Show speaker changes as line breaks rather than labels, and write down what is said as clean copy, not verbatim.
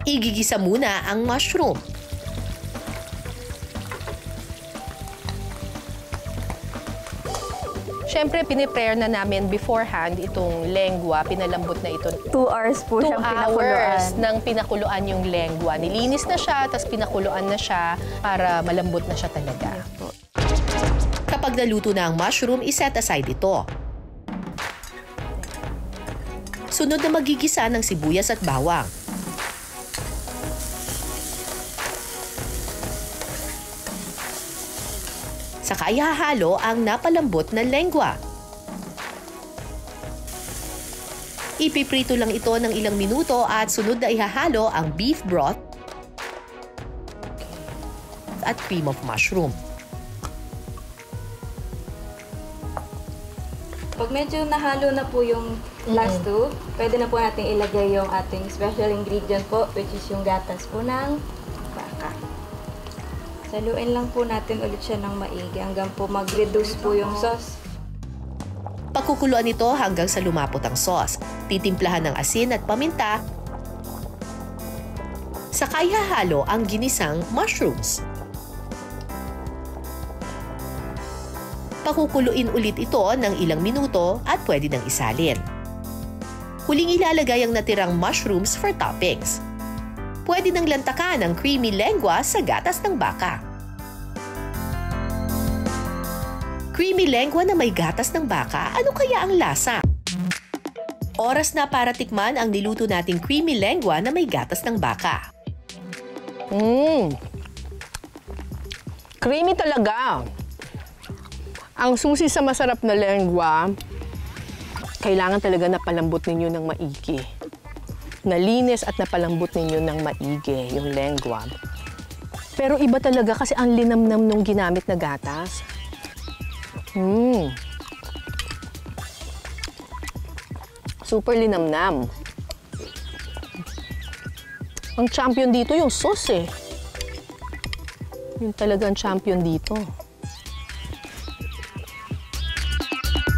Igigisa muna ang mushroom.
Siyempre, piniprepare na namin beforehand itong lengua. Pinalambot na ito.
2 hours po siyang
2
pinakuluan.
hours nang pinakuluan yung lengua. Nilinis na siya, tapos pinakuluan na siya para malambot na siya talaga.
Kapag naluto na ang mushroom, iset aside ito. Sunod na magigisa ng sibuyas at bawang. Saka ihahalo ang napalambot na lengua. Ipiprito lang ito ng ilang minuto at sunod na ihahalo ang beef broth at cream of mushroom.
Pag medyo nahalo na po yung last two, pwede na po natin ilagay yung ating special ingredient po, which is yung gatas po ng baka. Saluin lang po natin ulit siya ng maigi hanggang po mag-reduce po yung sauce.
Pakukuluan ito hanggang sa lumapot ang sauce. Titimplahan ng asin at paminta. Saka ihahalo ang ginisang mushrooms. Pakukuluin ulit ito ng ilang minuto at pwede nang isalin. Huling ilalagay ang natirang mushrooms for toppings. Pwede nang lantakan ang creamy lengua sa gatas ng baka. Creamy lengua na may gatas ng baka, ano kaya ang lasa? Oras na para tikman ang niluto nating creamy lengua na may gatas ng baka.
Creamy talaga. Ang susi sa masarap na lengua, kailangan talaga napalambot ninyo ng maigi. Nalinis at napalambot ninyo ng maigi yung lengua. Pero iba talaga kasi ang linamnam nung ginamit na gatas. Super linamnam. Ang champion dito yung sauce eh. Yun talagang champion dito.